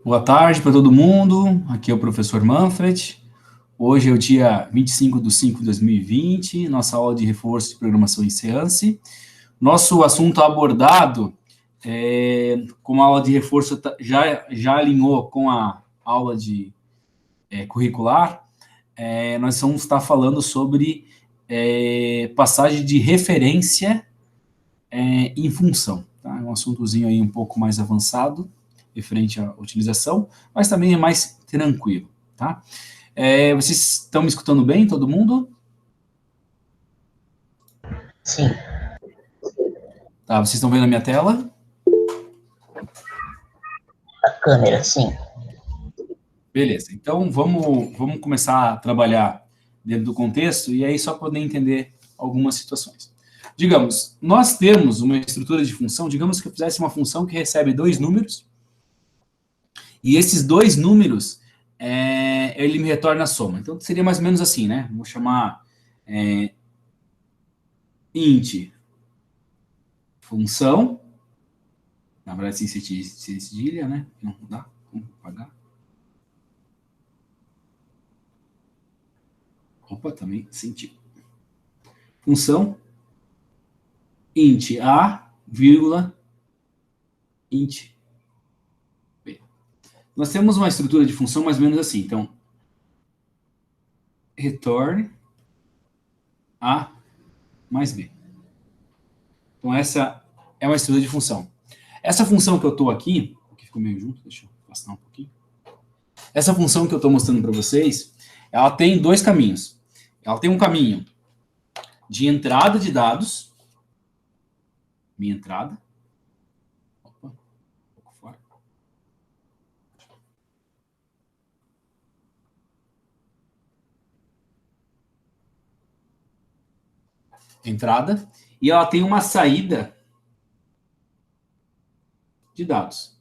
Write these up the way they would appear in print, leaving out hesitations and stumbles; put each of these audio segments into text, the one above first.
Boa tarde para todo mundo, aqui é o professor Manfred. Hoje é o dia 25/5/2020, nossa aula de reforço de programação em Seance. Nosso assunto abordado, como a aula de reforço já alinhou com a aula de curricular, nós vamos estar falando sobre passagem de referência em função. Tá? É um assuntozinho aí um pouco mais avançado, referente à utilização, mas também é mais tranquilo, tá? Vocês estão me escutando bem, todo mundo? Sim. Tá, vocês estão vendo a minha tela? A câmera, sim. Beleza, então vamos começar a trabalhar dentro do contexto e aí só poder entender algumas situações. Digamos, nós temos uma estrutura de função, digamos que eu fizesse uma função que recebe dois números, e esses dois números, ele me retorna a soma. Então, seria mais ou menos assim, né? Vou chamar int função, na verdade, sem cedilha, né? Não dá, vamos apagar. Opa, também sentiu. Função int a, vírgula, int b. Nós temos uma estrutura de função mais ou menos assim. Então, retorne a mais b. Então, essa é uma estrutura de função. Essa função que eu estou aqui ficou meio junto, deixa eu afastar um pouquinho. Essa função que eu estou mostrando para vocês, ela tem dois caminhos. Ela tem um caminho de entrada de dados, minha entrada. Opa, um pouco fora. Entrada. E ela tem uma saída de dados.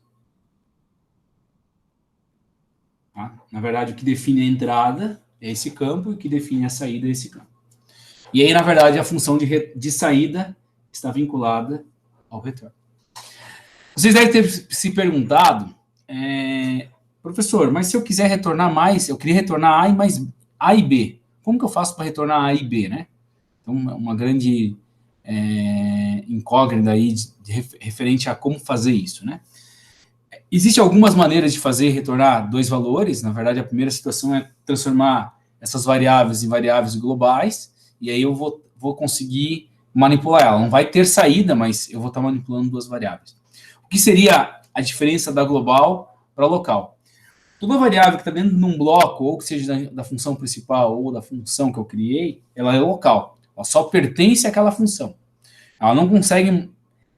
Tá? Na verdade, o que define a entrada é esse campo, e o que define a saída é esse campo. E aí, na verdade, a função de saída está vinculada ao retorno. Vocês devem ter se perguntado, professor, mas se eu quiser retornar mais, eu queria retornar A e B. Como que eu faço para retornar A e B, né? Então, uma grande incógnita aí referente a como fazer isso, né? Existem algumas maneiras de fazer retornar dois valores. Na verdade, a primeira situação é transformar essas variáveis em variáveis globais, e aí eu vou conseguir manipular ela. Não vai ter saída, mas eu vou estar manipulando duas variáveis. O que seria a diferença da global para a local? Toda variável que está dentro de um bloco, ou que seja da função principal ou da função que eu criei, ela é local. Ela só pertence àquela função. Ela não consegue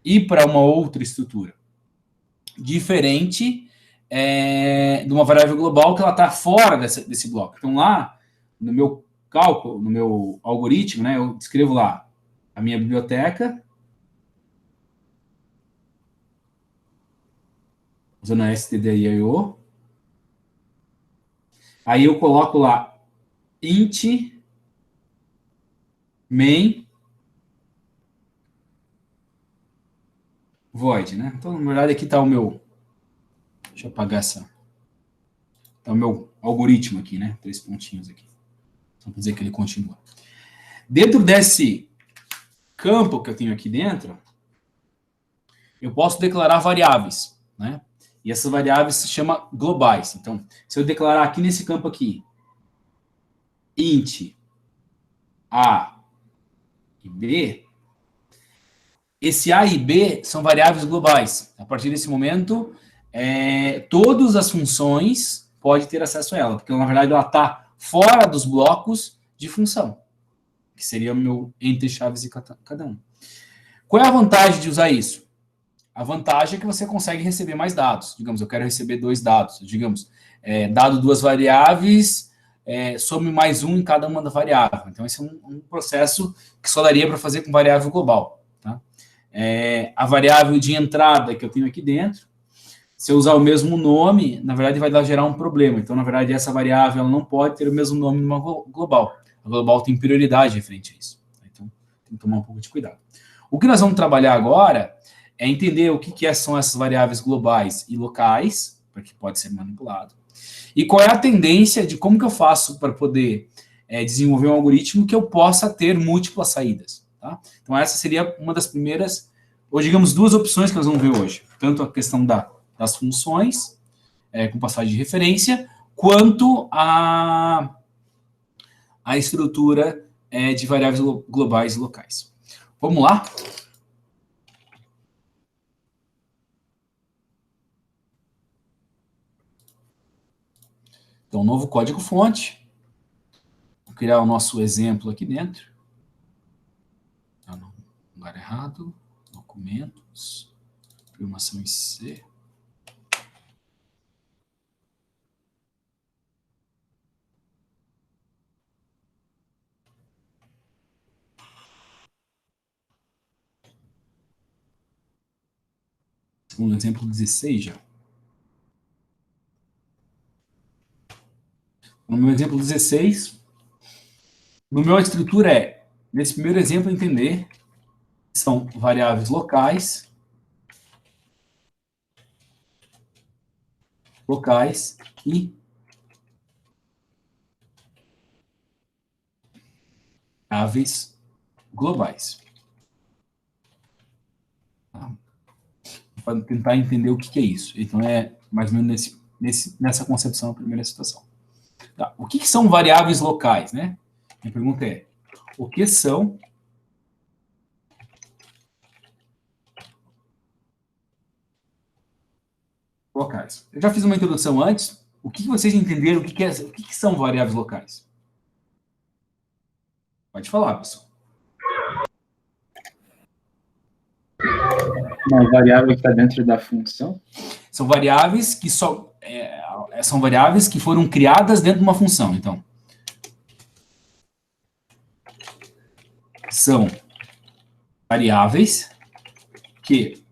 ir para uma outra estrutura. Diferente de uma variável global que ela está fora desse bloco. Então, lá, no meu cálculo, no meu algoritmo, né, eu escrevo lá a minha biblioteca, usando a stdio. Aí eu coloco lá int main void, né? Então, na verdade, aqui está o meu... Deixa eu apagar essa... Está o meu algoritmo aqui, né? 3 pontinhos aqui. Só para dizer que ele continua. Dentro desse campo que eu tenho aqui dentro, eu posso declarar variáveis, né? E essas variáveis se chamam globais. Então, se eu declarar aqui nesse campo aqui, int a e b, esse a e b são variáveis globais. A partir desse momento, todas as funções podem ter acesso a ela, porque, na verdade, ela está fora dos blocos de função, que seria o meu entre chaves de cada um. Qual é a vantagem de usar isso? A vantagem é que você consegue receber mais dados. Digamos, eu quero receber 2 dados. Digamos, dado 2 variáveis, some mais um em cada uma da variável. Então, esse é um processo que só daria para fazer com variável global. Tá? A variável de entrada que eu tenho aqui dentro, se eu usar o mesmo nome, na verdade, vai gerar um problema. Então, na verdade, essa variável ela não pode ter o mesmo nome numa global. A global tem prioridade referente a isso. Então, tem que tomar um pouco de cuidado. O que nós vamos trabalhar agora é entender o que são essas variáveis globais e locais, porque pode ser manipulado. E qual é a tendência de como que eu faço para poder desenvolver um algoritmo que eu possa ter múltiplas saídas. Tá? Então, essa seria uma das primeiras, ou digamos, duas opções que nós vamos ver hoje. Tanto a questão das funções, com passagem de referência, quanto a estrutura de variáveis globais e locais. Vamos lá? Então, novo código-fonte. Vou criar o nosso exemplo aqui dentro. Tá no lugar errado. Documentos. Programação em C. Um exemplo 16 já. No meu exemplo 16, no meu estrutura nesse primeiro exemplo, entender que são variáveis locais e variáveis globais. Tá? Para tentar entender o que é isso. Então, é mais ou menos nessa concepção a primeira situação. Tá. O que são variáveis locais, né? Minha pergunta é, o que são locais? Eu já fiz uma introdução antes. O que vocês entenderam? O que são variáveis locais? Pode falar, pessoal. Uma variável que está dentro da função? São variáveis que são variáveis que foram criadas dentro de uma função. Então, são variáveis que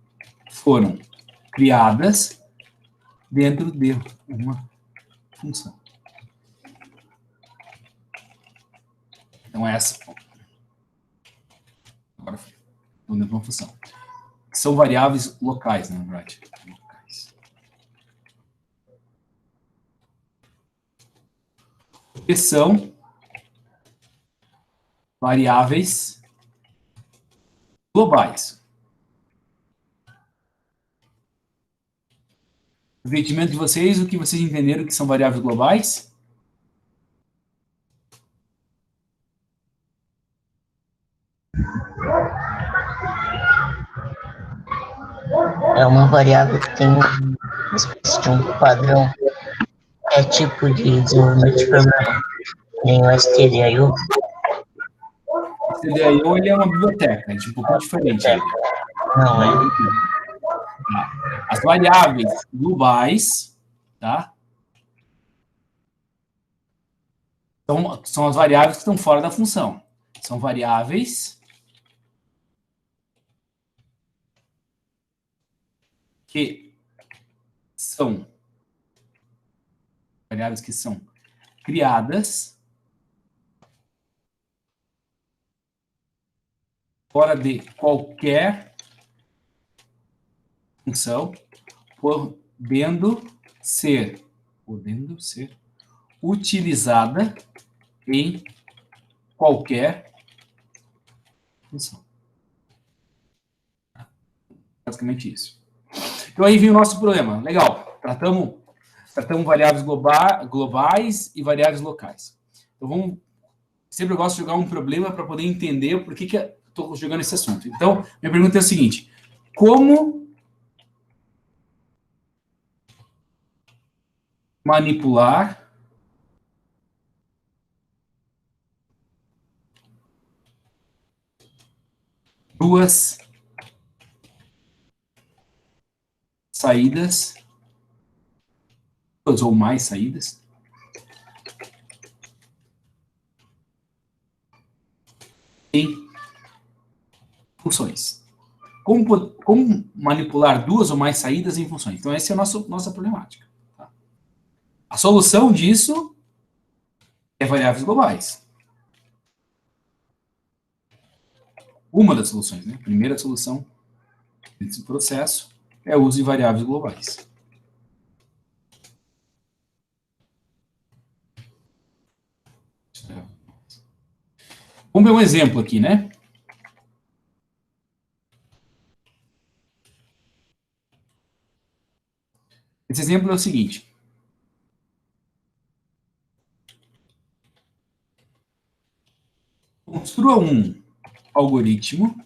foram criadas dentro de uma função. Então, essa. Agora foi. Dentro de uma função. São variáveis locais, na verdade. Locais. Que são variáveis globais. O entendimento de vocês, o que vocês entenderam que são variáveis globais? É uma variável que tem uma espécie de um padrão. É tipo de desenvolvimento de programa. Nem o stdio. O stdio, ele é uma biblioteca, é um pouco diferente. Não, é. Tá. As variáveis globais, tá? São as variáveis que estão fora da função. São variáveis que são criadas fora de qualquer função, podendo ser utilizada em qualquer função. Basicamente isso. Então aí vem o nosso problema. Legal. Tratamos variáveis globais e variáveis locais. Então sempre eu gosto de jogar um problema para poder entender por que estou jogando esse assunto. Então, minha pergunta é a seguinte: como manipular duas saídas, duas ou mais saídas, em funções? Como manipular duas ou mais saídas em funções? Então, essa é a nossa problemática. Tá? A solução disso é variáveis globais. Uma das soluções, né? A primeira solução desse processo é o uso de variáveis globais. Vamos ver um exemplo aqui, né? Esse exemplo é o seguinte. Construa um algoritmo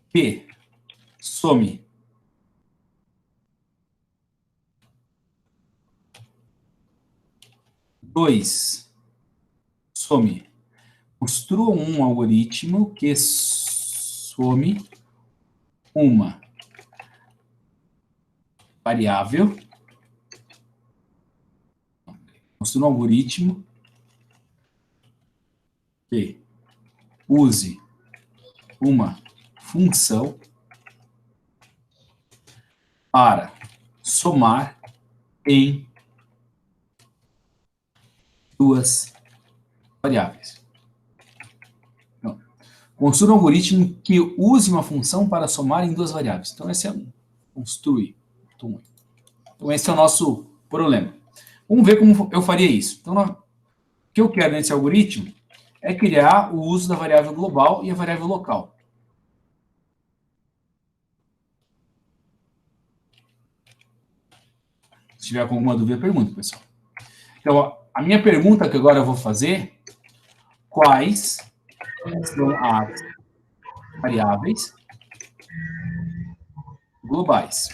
que some dois, some. Construa um algoritmo que some uma variável. Construa um algoritmo que use uma função para somar em duas variáveis. Então, construa um algoritmo que use uma função para somar em duas variáveis. Então, esse é um. Construir. Então, esse é o nosso problema. Vamos ver como eu faria isso. Então, o que eu quero nesse algoritmo é criar o uso da variável global e a variável local. Se tiver alguma dúvida, pergunta, pessoal. Então, a minha pergunta que agora eu vou fazer, quais são as variáveis globais?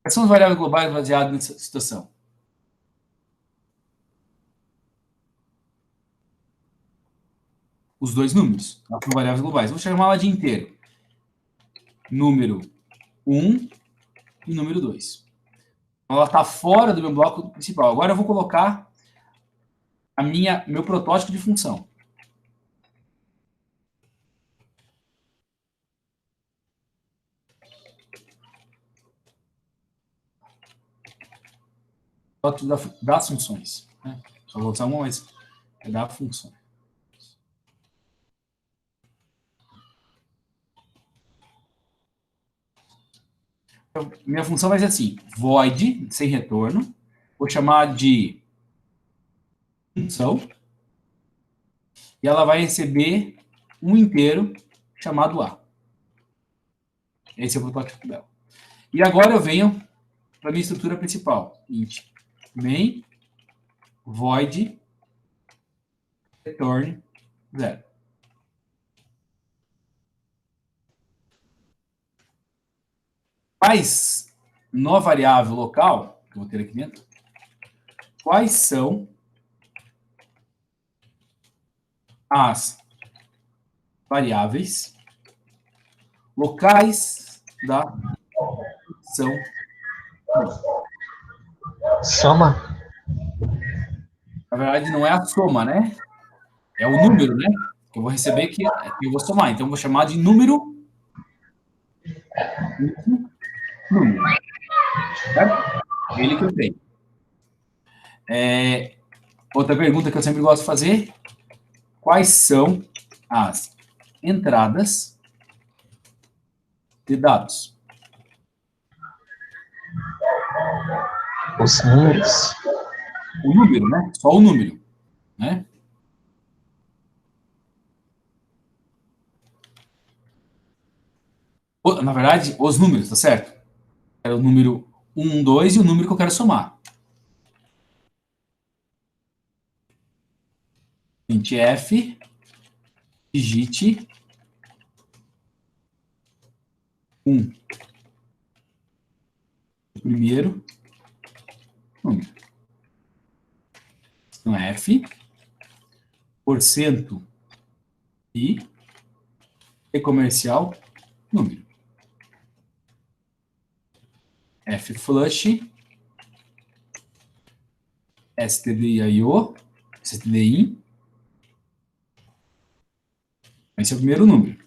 Quais são as variáveis globais baseadas nessa situação? Os dois números, elas são variáveis globais. Vou chamar ela de inteiro. Número 1 e número 2. Ela está fora do meu bloco principal. Agora eu vou colocar meu protótipo de função. Das funções. Né? Só vou usar uma, mas é da função. Então, minha função vai ser assim, void, sem retorno. Vou chamar de função. E ela vai receber um inteiro chamado A. Esse é o protótipo dela. E agora eu venho para a minha estrutura principal. Int main void return 0. Quais, na variável local, que eu vou ter aqui dentro, quais são as variáveis locais da função Soma? na verdade, não é a soma, né? É o número, né? Que eu vou receber que eu vou somar. Então, eu vou chamar de número. Número. Certo? Ele que eu tenho. Outra pergunta que eu sempre gosto de fazer. Quais são as entradas de dados? Os números? O número, né? Só o número, né? Na verdade, os números, tá certo? É o número 1, 2 e o número que eu quero somar. Int f, digite 1. O primeiro número. Então, f, porcento e comercial, número. F flush, stdio, stdin. Esse é o primeiro número.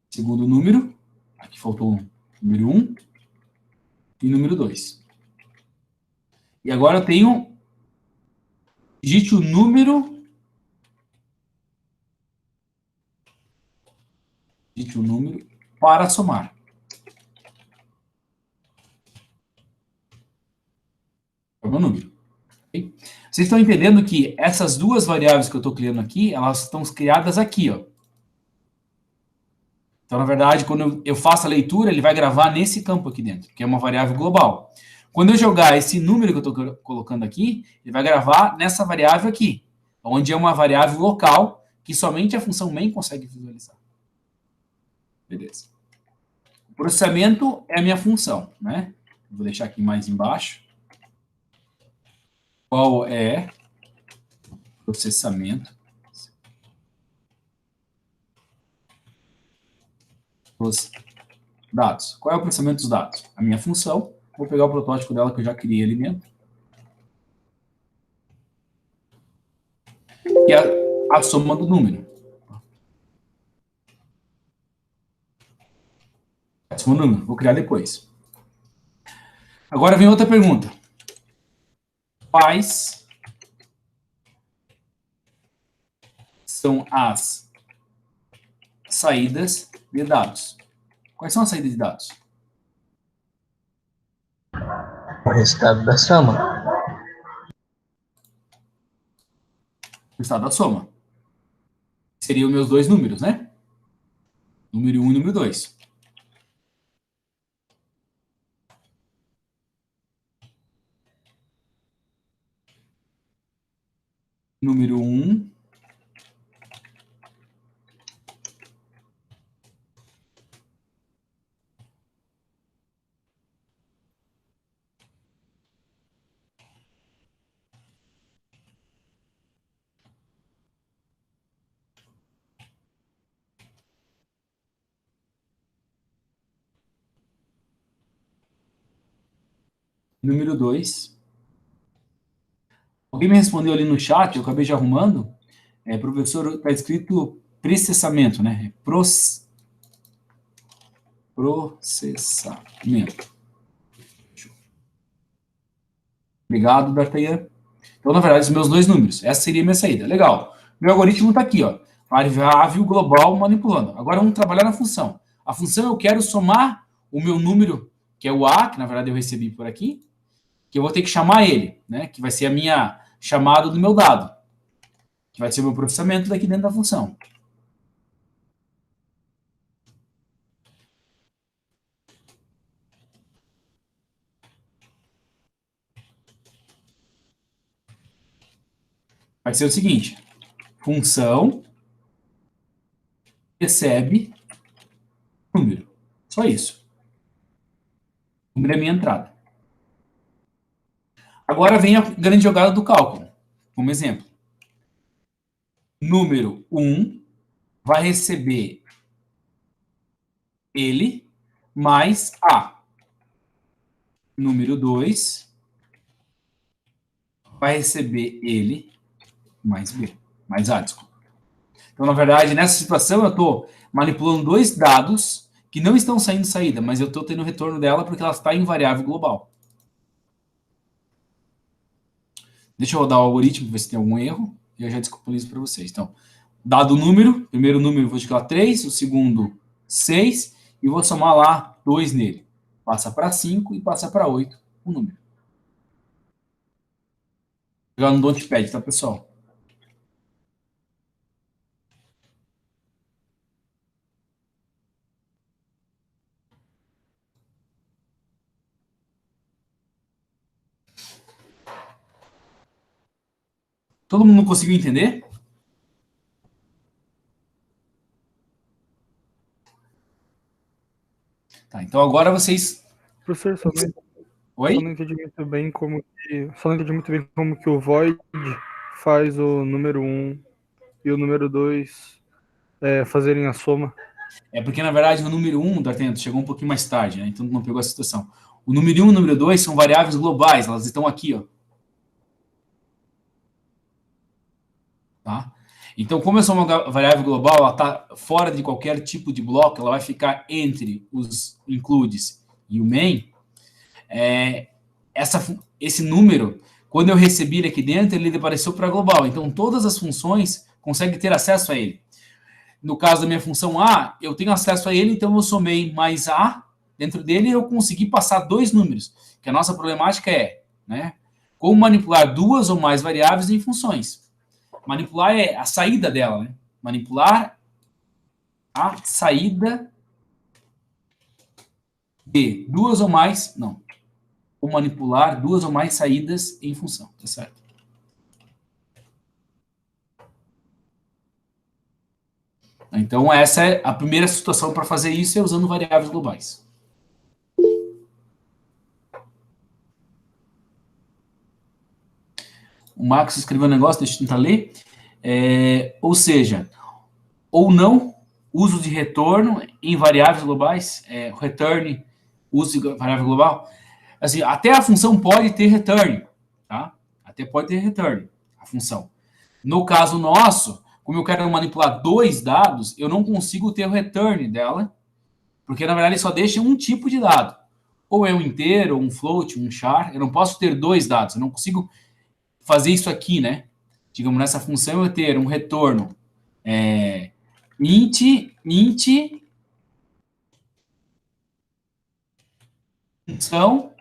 Segundo número, aqui faltou o número 1 e número 2. E agora eu tenho, digite o número, para somar. número. Okay? Vocês estão entendendo que essas duas variáveis que eu estou criando aqui, elas estão criadas aqui, ó. Então, na verdade, quando eu faço a leitura, ele vai gravar nesse campo aqui dentro, que é uma variável global. Quando eu jogar esse número que eu estou colocando aqui, ele vai gravar nessa variável aqui, onde é uma variável local que somente a função main consegue visualizar. Beleza. O processamento é a minha função, né? Vou deixar aqui mais embaixo. Qual é o processamento dos dados? Qual é o processamento dos dados? A minha função. Vou pegar o protótipo dela que eu já criei ali dentro. E a soma do número. A soma do número. Vou criar depois. Agora vem outra pergunta. Quais são as saídas de dados? Quais são as saídas de dados? O resultado da soma. O estado da soma. Seriam meus dois números, né? Número 1 e número 2. Número 1. Número 2. Alguém me respondeu ali no chat, eu acabei já arrumando. Professor, está escrito processamento, né? Processamento. Obrigado, D'Artagnan. Então, na verdade, os meus dois números. Essa seria a minha saída. Legal. Meu algoritmo está aqui, ó. Variável global manipulando. Agora vamos trabalhar na função. A função eu quero somar o meu número, que é o A, que na verdade eu recebi por aqui, que eu vou ter que chamar ele, né? Que vai ser a minha chamada do meu dado. Que vai ser o meu processamento daqui dentro da função. Vai ser o seguinte. Função recebe número. Só isso. O número é a minha entrada. Agora vem a grande jogada do cálculo. Como exemplo. Número 1 vai receber ele mais A. Número 2 vai receber ele mais B. Mais A, desculpa. Então, na verdade, nessa situação, eu estou manipulando dois dados que não estão saindo saída, mas eu estou tendo o retorno dela porque ela está em variável global. Deixa eu rodar o algoritmo para ver se tem algum erro, e eu já descomponizo para vocês. Então, dado o número, primeiro número eu vou digitar 3, o segundo 6, e vou somar lá 2 nele. Passa para 5 e passa para 8 o número. Vou jogar no Notepad, tá, pessoal? Todo mundo conseguiu entender? Tá, então agora vocês... Professor, Oi? só não entendi muito bem como que o void faz o número 1 e o número 2 fazerem a soma. É porque, na verdade, o número 1, D'Artagnan, chegou um pouquinho mais tarde, né? Então não pegou a situação. O número 1 e o número 2 são variáveis globais, elas estão aqui, ó. Tá? Então, como eu sou uma variável global, ela está fora de qualquer tipo de bloco, ela vai ficar entre os includes e o main. Esse número, quando eu recebi ele aqui dentro, ele apareceu para global. Então, todas as funções conseguem ter acesso a ele. No caso da minha função A, eu tenho acesso a ele, então eu somei mais A dentro dele e eu consegui passar dois números. Que a nossa problemática é, né? Como manipular duas ou mais variáveis em funções. Manipular é a saída dela, né? Manipular a saída de duas ou mais, não. Ou manipular duas ou mais saídas em função, tá certo? Então, essa é a primeira situação para fazer isso, é usando variáveis globais. O Marcos escreveu um negócio, deixa eu tentar ler. Ou seja, ou não, uso de retorno em variáveis globais, return, uso de variável global. Assim, até a função pode ter return, tá? Até pode ter return, a função. No caso nosso, como eu quero manipular dois dados, eu não consigo ter o return dela, porque na verdade só deixa um tipo de dado. Ou é um inteiro, ou um float, um char. Eu não posso ter dois dados, eu não consigo fazer isso aqui, né? Digamos, nessa função eu ter um retorno int, função,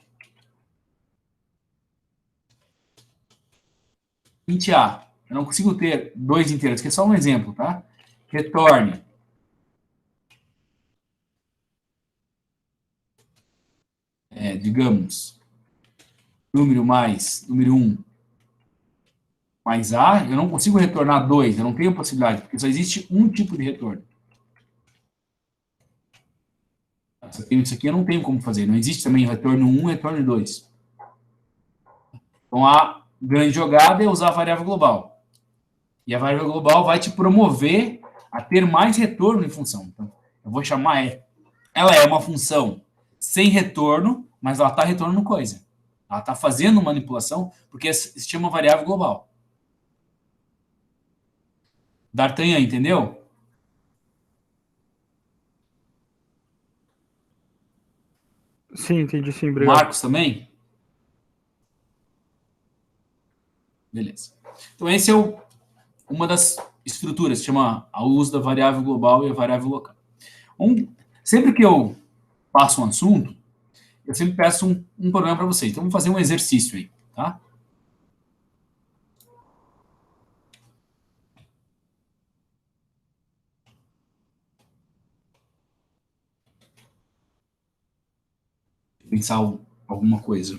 int a. Eu não consigo ter dois inteiros, que é só um exemplo, tá? Retorne. Digamos, número 1 mais a, eu não consigo retornar 2, eu não tenho possibilidade, porque só existe um tipo de retorno. Se eu tenho isso aqui, eu não tenho como fazer. Não existe também retorno 1 e retorno 2. Então, a grande jogada é usar a variável global. E a variável global vai te promover a ter mais retorno em função. Então, eu vou chamar ela é uma função sem retorno, mas ela está retornando coisa. Ela está fazendo manipulação, porque se chama variável global. D'Artagnan, entendeu? Sim, entendi sim, obrigado. Marcos também? Beleza. Então, esse é uma das estruturas, chama o uso da variável global e a variável local. Sempre que eu passo um assunto, eu sempre peço um problema para vocês. Então, vamos fazer um exercício aí, tá? Pensar alguma coisa.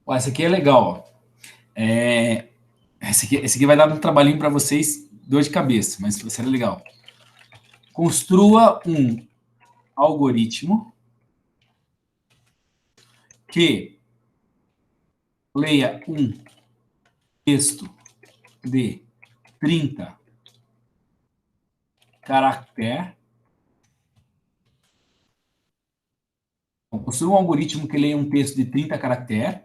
Ó, essa aqui é legal, ó. Esse aqui vai dar um trabalhinho para vocês, dor de cabeça, mas vai ser legal. Construa um algoritmo que leia um texto de 30 caracteres. Construa um algoritmo que leia um texto de 30 caracteres.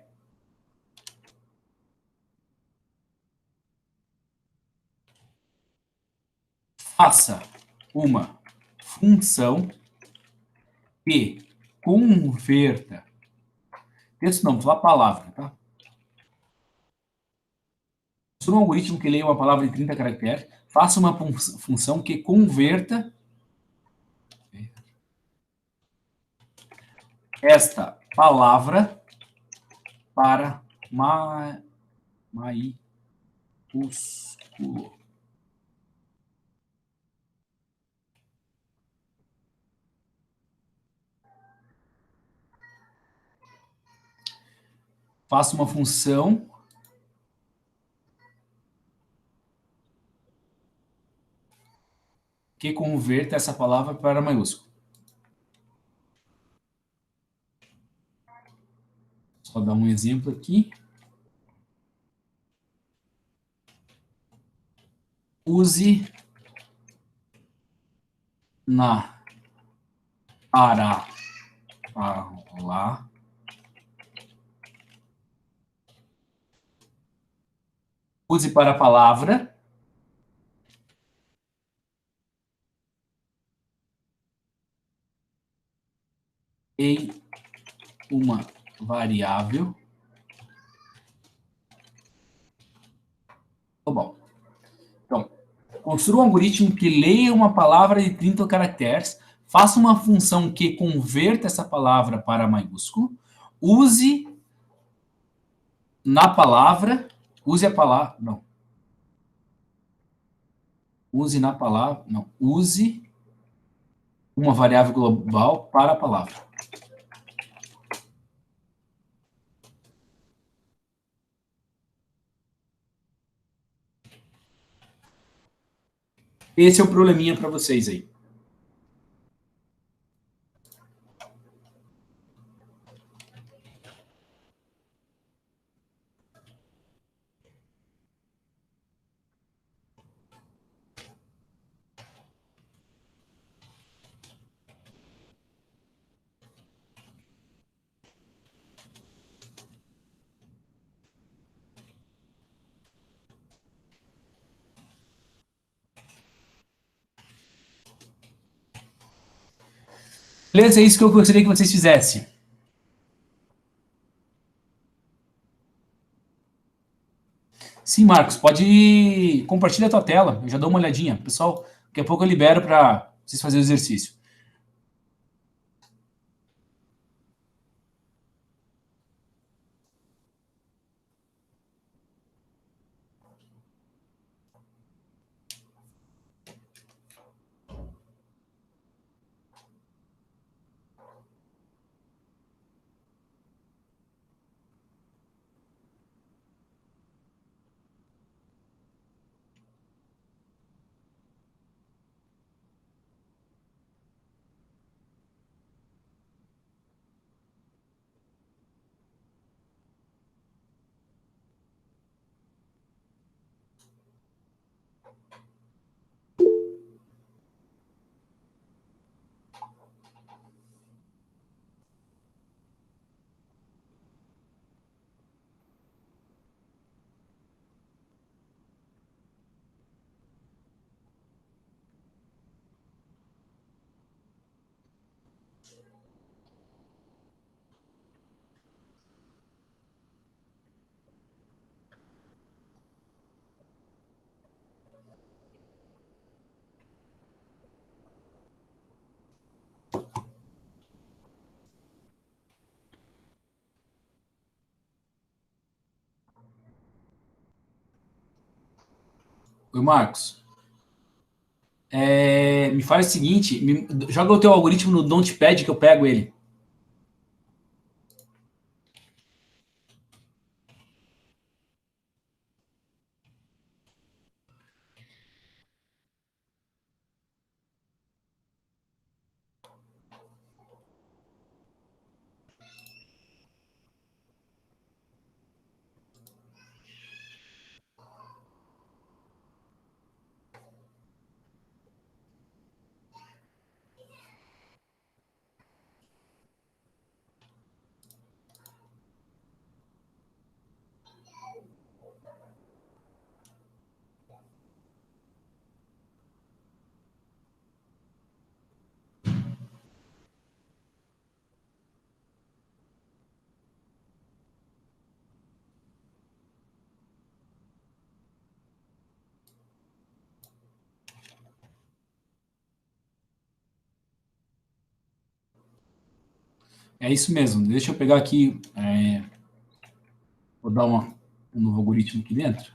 Faça uma função que converta. Texto não, vou falar palavra, tá? Construa um algoritmo que leia uma palavra de 30 caracteres. Faça uma função que converta esta palavra para maiúsculo. Faça uma função que converta essa palavra para maiúsculo. Só dar um exemplo aqui. Use na para lá. Use para a palavra. em uma variável global. Então, construa um algoritmo que leia uma palavra de 30 caracteres, faça uma função que converta essa palavra para maiúsculo, use na palavra, use a palavra, não. Use na palavra, não. Use uma variável global para a palavra. Esse é o probleminha para vocês aí. Beleza? É isso que eu gostaria que vocês fizessem. Sim, Marcos, pode compartilhar a tua tela. Eu já dou uma olhadinha. Pessoal, daqui a pouco eu libero para vocês fazerem o exercício. Oi, Marcos. Me fala o seguinte, joga o teu algoritmo no Notepad que eu pego ele. É isso mesmo. Deixa eu pegar aqui. Vou dar um novo algoritmo aqui dentro.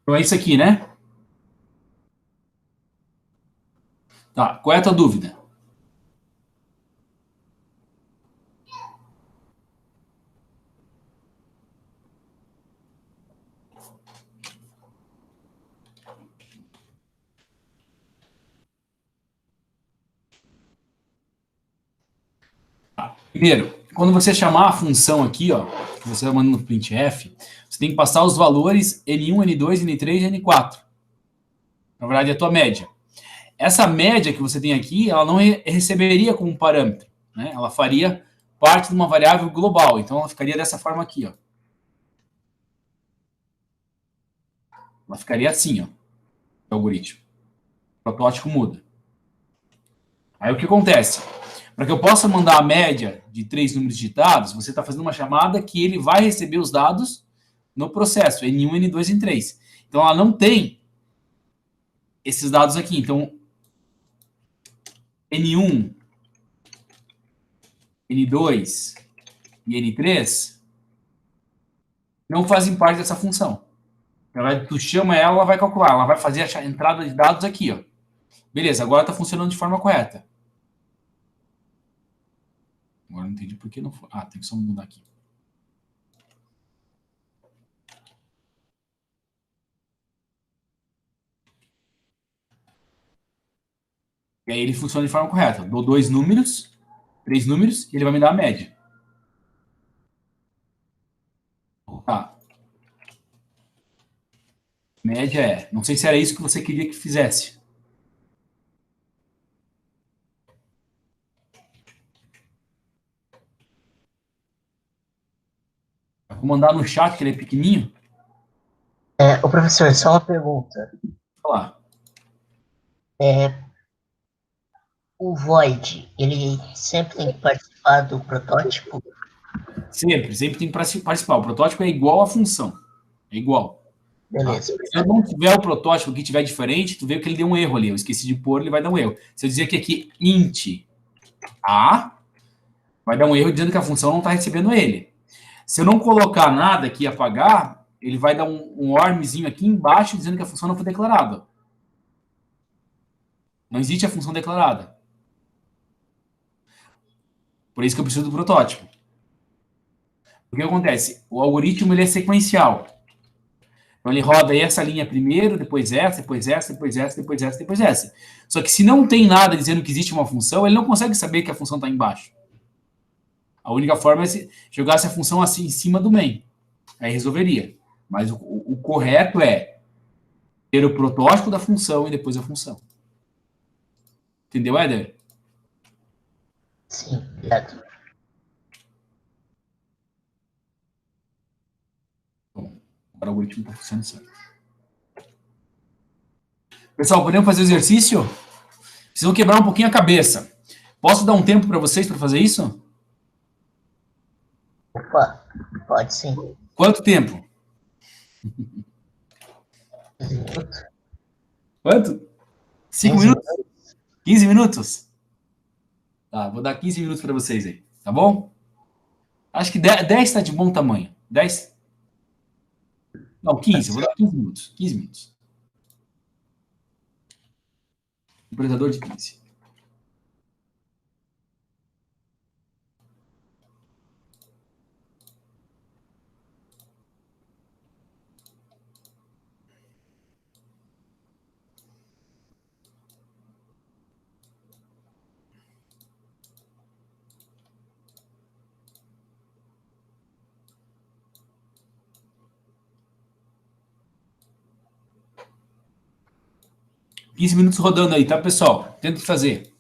Então é isso aqui, né? Tá. Qual é a tua dúvida? Primeiro, quando você chamar a função aqui, ó, que você está mandando no printf, você tem que passar os valores N1, N2, N3 e N4. Na verdade, é a tua média. Essa média que você tem aqui, ela não receberia como parâmetro, né? Ela faria parte de uma variável global. Então, ela ficaria dessa forma aqui, ó. Ela ficaria assim, ó, o algoritmo. O protótipo muda. Aí o que acontece? Para que eu possa mandar a média de 3 números digitados, você está fazendo uma chamada que ele vai receber os dados no processo, N1, N2, N3. Então, ela não tem esses dados aqui. Então, N1, N2 e N3 não fazem parte dessa função. Tu chama ela, ela vai calcular, ela vai fazer a entrada de dados aqui, ó. Beleza, agora está funcionando de forma correta. Agora não entendi por que não foi. Ah, tem que só mudar aqui. E aí ele funciona de forma correta. Dou 2 números, 3 números, e ele vai me dar a média. Tá. Média é. Não sei se era isso que você queria que fizesse. Vou mandar no chat, que ele é pequenininho. Ô professor, só uma pergunta. Olha lá. O Void, ele sempre tem que participar do protótipo? Sempre tem que participar. O protótipo é igual à função. É igual. Tá? Beleza. Se eu não tiver o protótipo que tiver diferente, tu vê que ele deu um erro ali. Eu esqueci de pôr, ele vai dar um erro. Se eu dizer que aqui int A, vai dar um erro dizendo que a função não está recebendo ele. Se eu não colocar nada aqui e apagar, ele vai dar um ORMzinho aqui embaixo dizendo que a função não foi declarada. Não existe a função declarada. Por isso que eu preciso do protótipo. O que acontece? O algoritmo ele é sequencial. Então ele roda essa linha primeiro, depois essa, depois essa, depois essa, depois essa, depois essa. Só que se não tem nada dizendo que existe uma função, ele não consegue saber que a função está embaixo. A única forma é se jogasse a função assim em cima do main. Aí resolveria. Mas o correto é ter o protótipo da função e depois a função. Entendeu, Éder? Sim, obrigado. Bom, agora o algoritmo está funcionando certo. Pessoal, podemos fazer o exercício? Precisam quebrar um pouquinho a cabeça. Posso dar um tempo para vocês para fazer isso? Opa, pode sim. Quanto tempo? 15 minutos. Quanto? 5 15 minutos? 15 minutos? Tá, vou dar 15 minutos para vocês aí, tá bom? Acho que 10 está de bom tamanho. 10? Não, 15. Eu vou dar 15 minutos. 15 minutos. Completador de 15. Quinze minutos rodando aí, tá, pessoal? Tenta fazer.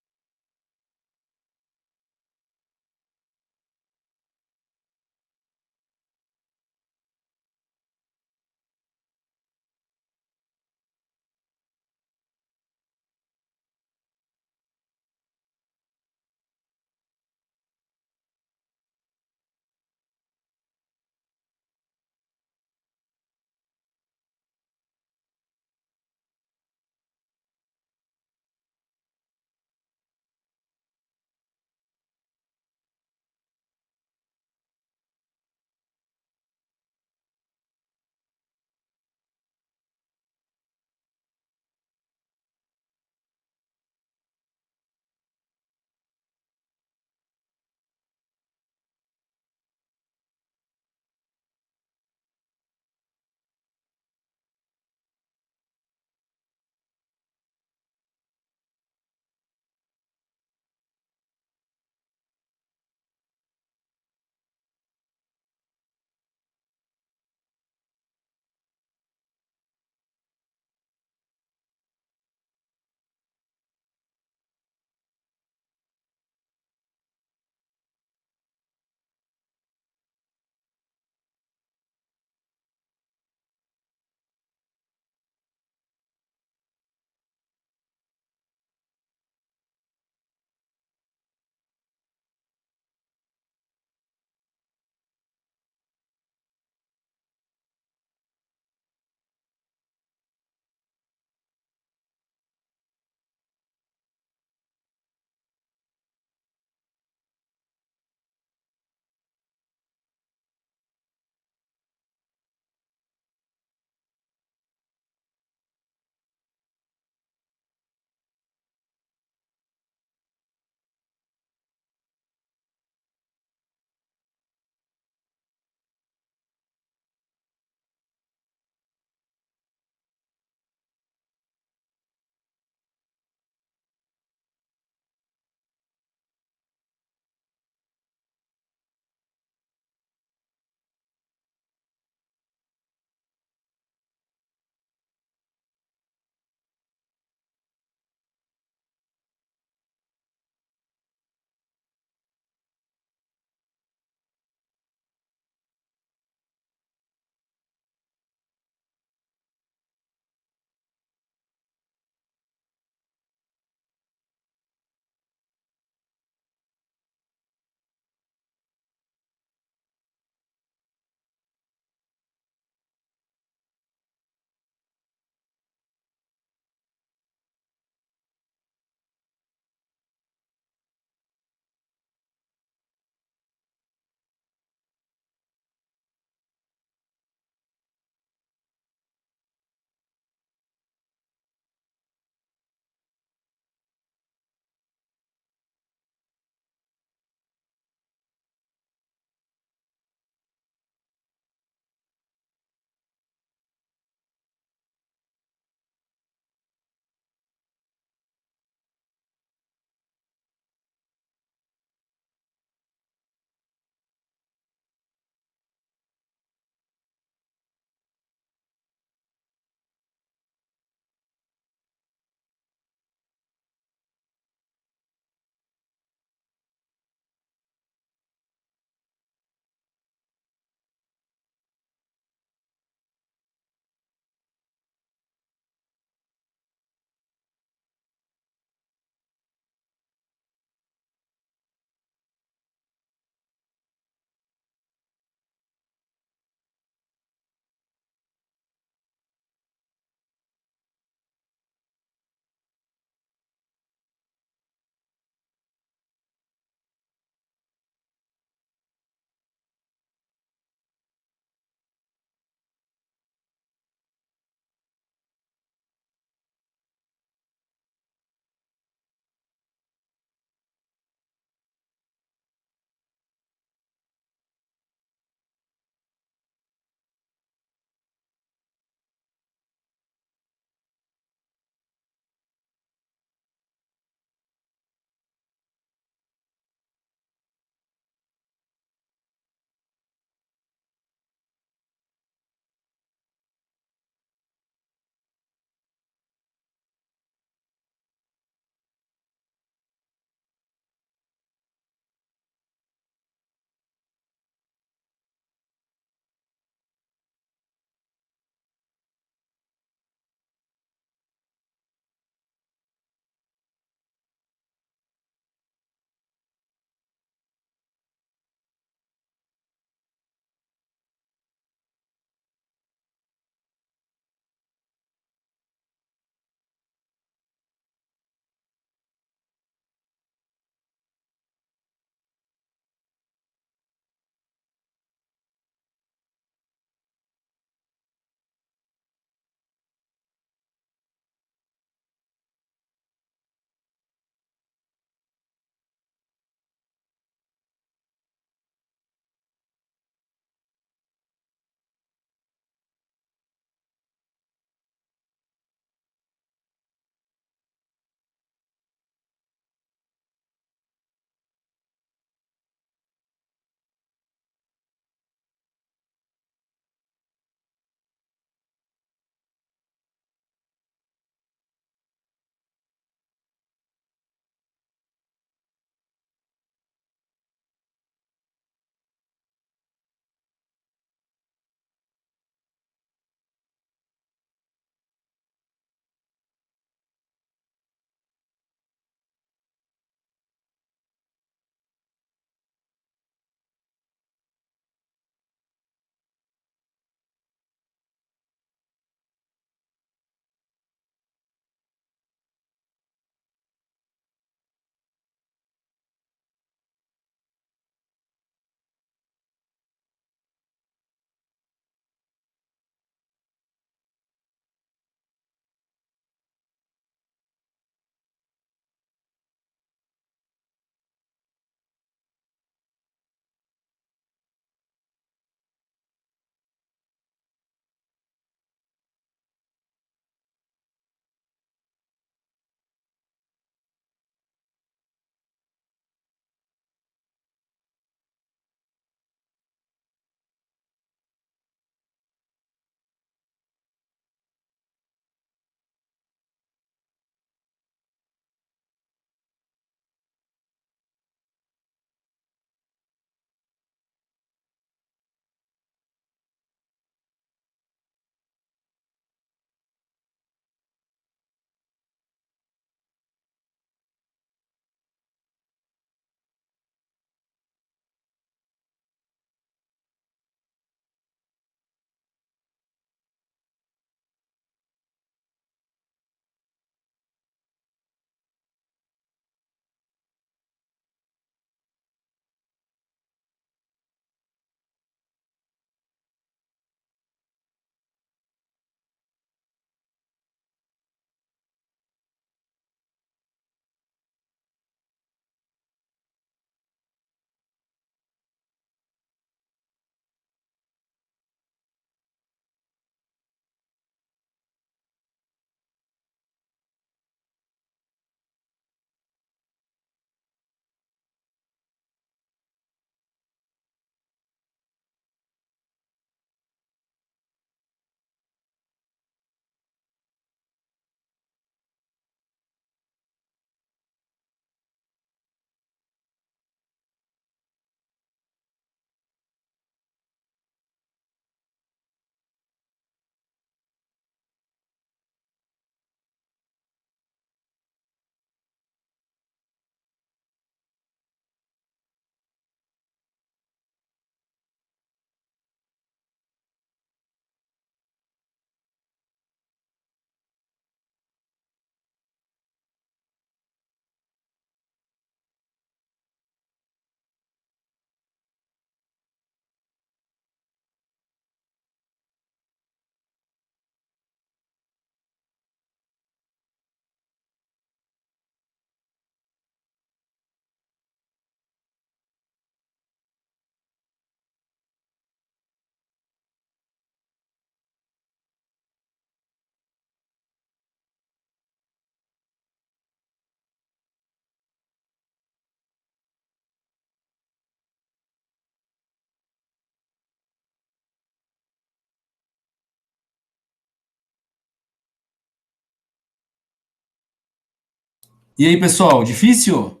E aí, pessoal, difícil?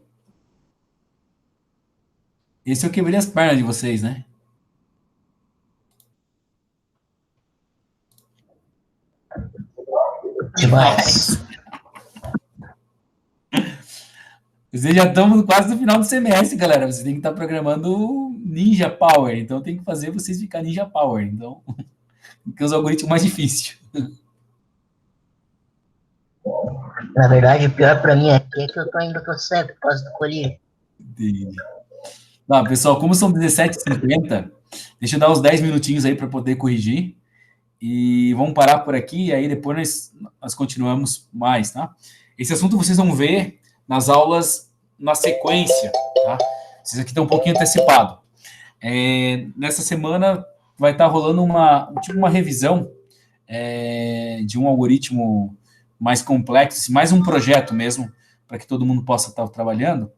Esse eu quebrei as pernas de vocês, né? Demais. Vocês já estão quase no final do semestre, galera. Vocês têm que estar programando Ninja Power. Então tem que fazer vocês ficar Ninja Power. Então, que os algoritmos mais difíceis. Na verdade, o pior pra mim aqui é que eu ainda tô cego por causa do colírio. Entendi. Tá, pessoal, como são 17h50, deixa eu dar uns 10 minutinhos aí para poder corrigir. E vamos parar por aqui, e aí depois nós continuamos mais, tá? Esse assunto vocês vão ver nas aulas na sequência, tá? Vocês aqui estão um pouquinho antecipado. Nessa semana vai estar rolando uma revisão de um algoritmo mais complexo, mais um projeto mesmo, para que todo mundo possa estar trabalhando,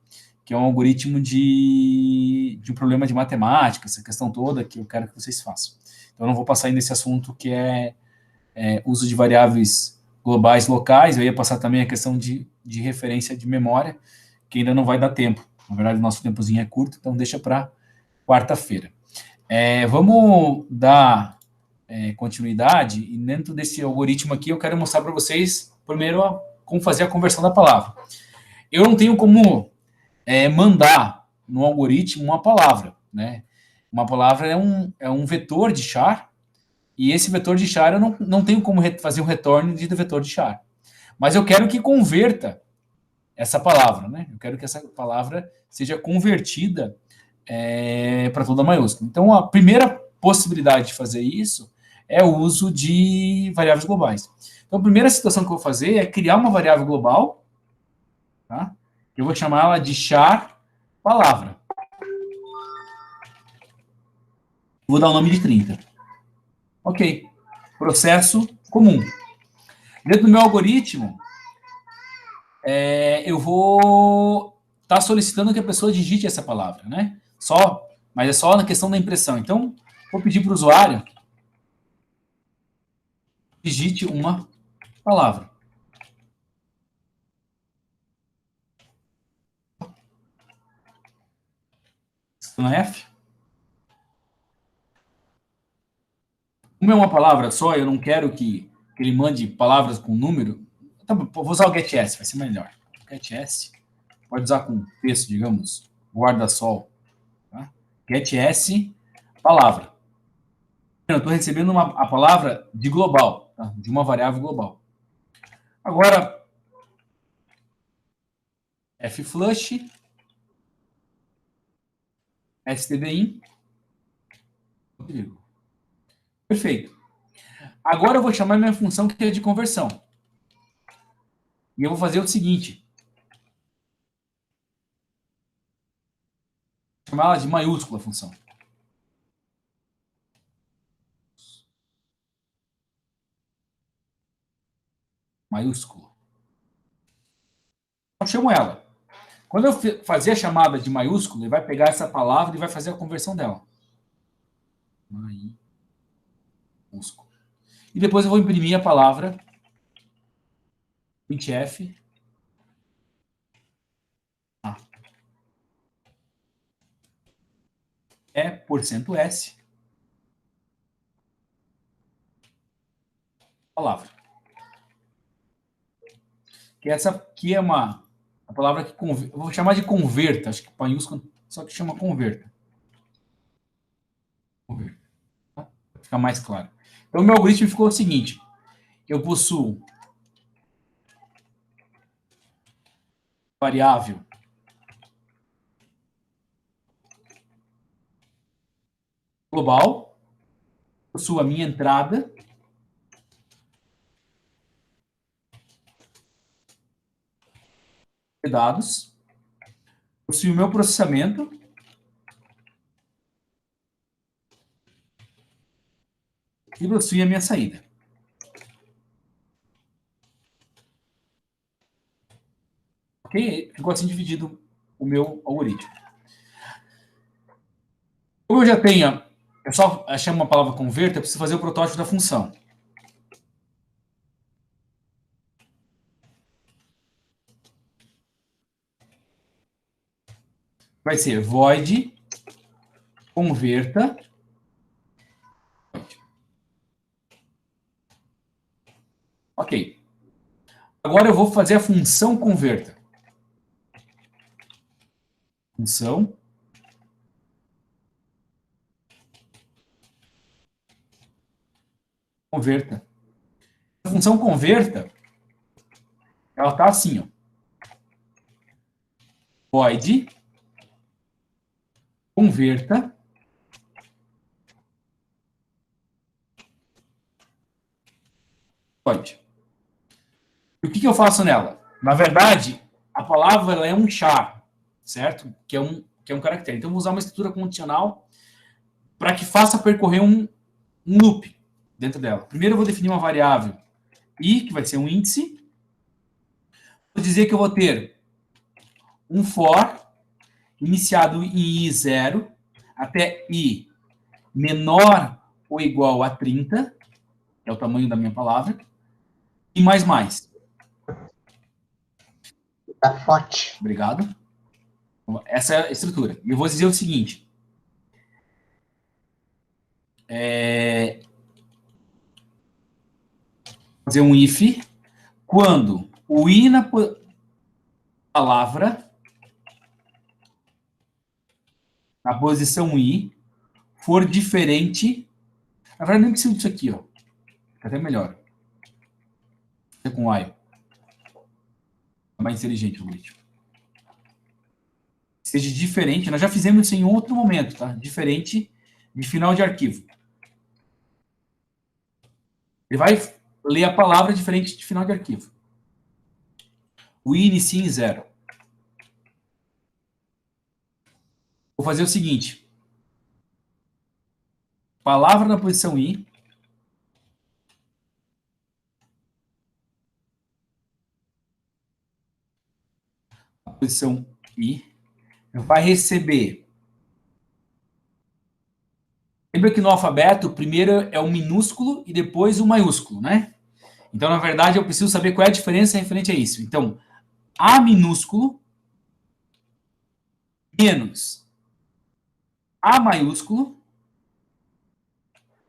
que é um algoritmo de um problema de matemática, essa questão toda que eu quero que vocês façam. Então, eu não vou passar aí nesse assunto que é uso de variáveis globais locais, eu ia passar também a questão de referência de memória, que ainda não vai dar tempo. Na verdade, o nosso tempozinho é curto, então deixa para quarta-feira. Vamos dar continuidade, e dentro desse algoritmo aqui, eu quero mostrar para vocês, primeiro, como fazer a conversão da palavra. Eu não tenho como mandar no algoritmo uma palavra, né? Uma palavra é um vetor de char, e esse vetor de char eu não tenho como fazer um retorno de vetor de char. Mas eu quero que converta essa palavra, né? Eu quero que essa palavra seja convertida para toda maiúscula. Então, a primeira possibilidade de fazer isso é o uso de variáveis globais. Então, a primeira situação que eu vou fazer é criar uma variável global, tá? Eu vou chamá-la de char palavra. Vou dar o nome de 30. Ok. Processo comum. Dentro do meu algoritmo, eu vou estar solicitando que a pessoa digite essa palavra, né? Mas é só na questão da impressão. Então, vou pedir para o usuário digite uma palavra. No F. Como é uma palavra só, eu não quero que ele mande palavras com número. Tá, vou usar o getS, vai ser melhor. GetS, pode usar com texto, digamos, guarda-sol. Tá? GetS, palavra. Eu estou recebendo a palavra de global, tá? De uma variável global. Agora, Fflush, stdin. Perfeito. Agora eu vou chamar minha função que é de conversão. E eu vou fazer o seguinte. Vou chamar ela de maiúscula a função. Maiúsculo. Eu chamo ela. Quando eu fazer a chamada de maiúsculo, ele vai pegar essa palavra e vai fazer a conversão dela. Maiúsculo. E depois eu vou imprimir a palavra printf. %s. Palavra. Que essa aqui é a palavra que converta. Eu vou chamar de converta, acho que maiúsculo, só que chama converta. Converta. Tá? Para ficar mais claro. Então, o meu algoritmo ficou o seguinte. Eu possuo variável global, possuo a minha entrada, de dados, possuo o meu processamento, e possuo a minha saída. Ok? Ficou assim dividido o meu algoritmo. Como eu já tenho, eu só chamo uma palavra converta, eu preciso fazer o protótipo da função. vai ser void converta. Ok. Agora eu vou fazer a função converta. Função converta. A função converta, ela tá assim, ó. Void converta void. E o que eu faço nela? Na verdade, a palavra ela é um char, certo? Que é um caractere. Então, eu vou usar uma estrutura condicional para que faça percorrer um loop dentro dela. Primeiro, eu vou definir uma variável i, que vai ser um índice. Vou dizer que eu vou ter um for iniciado em i0 até i menor ou igual a 30, que é o tamanho da minha palavra, e mais. Tá forte. Obrigado. Essa é a estrutura. E eu vou dizer o seguinte. Fazer um if quando o i na palavra, na posição i, for diferente. Na verdade, nem preciso disso aqui, ó. Fica até melhor. Fica com while. É mais inteligente o algoritmo. Seja diferente. Nós já fizemos isso em outro momento, tá? Diferente de final de arquivo. Ele vai ler a palavra diferente de final de arquivo. O i inicia em 0. Vou fazer o seguinte. Palavra na posição i. A posição i. Vai receber. Lembra que no alfabeto, primeiro é o minúsculo e depois o maiúsculo, né? Então, na verdade, eu preciso saber qual é a diferença referente a isso. Então, A minúsculo menos A maiúsculo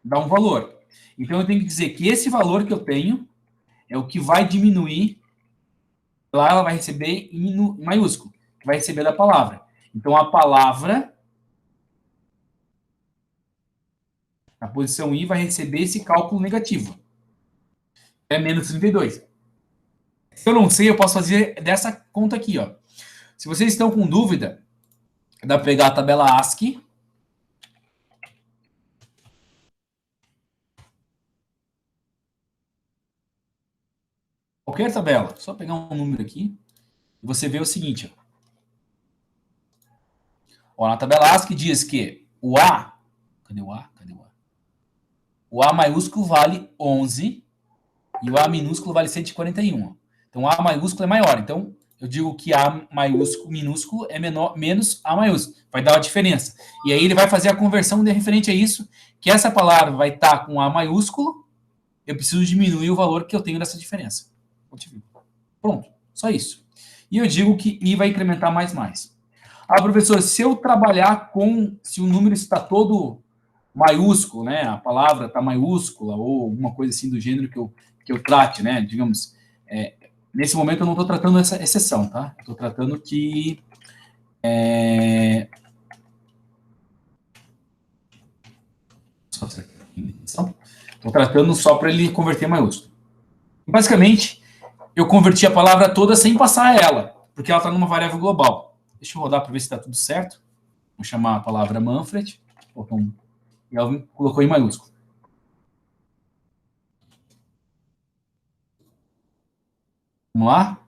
dá um valor. Então, eu tenho que dizer que esse valor que eu tenho é o que vai diminuir. Lá ela vai receber em maiúsculo, que vai receber da palavra. Então, a palavra, na posição i, vai receber esse cálculo negativo. É menos 32. Se eu não sei, eu posso fazer dessa conta aqui, ó. Se vocês estão com dúvida, dá para pegar a tabela ASCII. Qualquer tabela, só pegar um número aqui, e você vê o seguinte, ó, na tabela ASCII diz que o A, cadê o A? O A maiúsculo vale 11 e o A minúsculo vale 141. Então, o A maiúsculo é maior. Então, eu digo que A maiúsculo, minúsculo é menor, menos A maiúsculo. Vai dar uma diferença. E aí ele vai fazer a conversão de referente a isso, que essa palavra vai estar com A maiúsculo, eu preciso diminuir o valor que eu tenho dessa diferença. Pronto, só isso. E eu digo que I vai incrementar mais. Ah, professor, se eu trabalhar se o número está todo maiúsculo, né? A palavra está maiúscula ou alguma coisa assim do gênero que eu trate, né? Digamos, nesse momento eu não estou tratando essa exceção, tá? Estou tratando que estou tratando só para ele converter maiúsculo. Basicamente, eu converti a palavra toda sem passar ela, porque ela está numa variável global. Deixa eu rodar para ver se está tudo certo. Vou chamar a palavra Manfred. E ela colocou em maiúsculo. Vamos lá?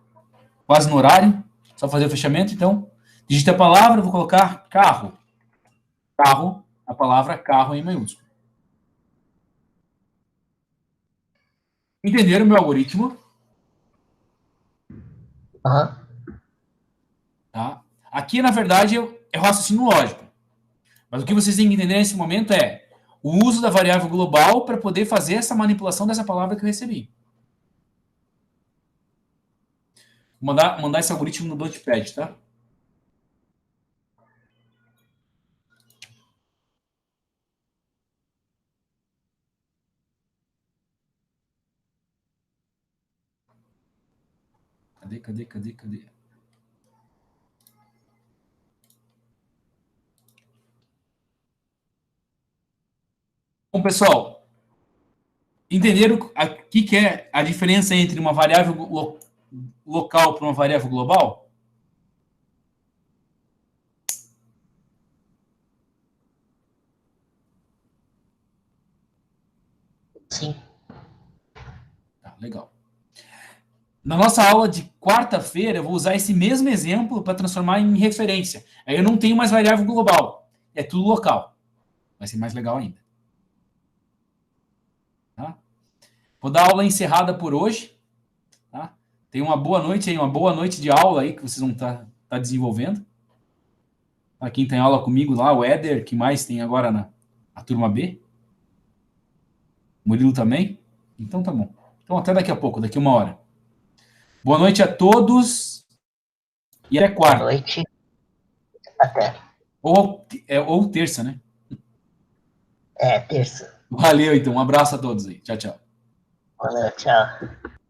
Quase no horário. Só fazer o fechamento, então. Digita a palavra, vou colocar carro. Carro, a palavra carro em maiúsculo. Entenderam o meu algoritmo? Aham. Tá? Aqui, na verdade, é raciocínio lógico. Mas o que vocês têm que entender nesse momento é o uso da variável global para poder fazer essa manipulação dessa palavra que eu recebi. Vou mandar esse algoritmo no Notepad, tá? Cadê? Bom, pessoal, entenderam o que é a diferença entre uma variável local para uma variável global? Sim. Tá, legal. Na nossa aula de quarta-feira, eu vou usar esse mesmo exemplo para transformar em referência. Aí eu não tenho mais variável global. É tudo local. Vai ser mais legal ainda. Tá? Vou dar a aula encerrada por hoje. Tá? Tenha uma boa noite aí, uma boa noite de aula aí que vocês vão estar desenvolvendo. Tá? Quem tem aula comigo lá, o Éder, que mais tem agora na a turma B. Murilo também. Então tá bom. Então até daqui a pouco, daqui 1 hora. Boa noite a todos e até Boa quarta. noite. Até. Ou terça, né? É, terça. Valeu, então. Um abraço a todos aí. Tchau, tchau. Boa noite, tchau.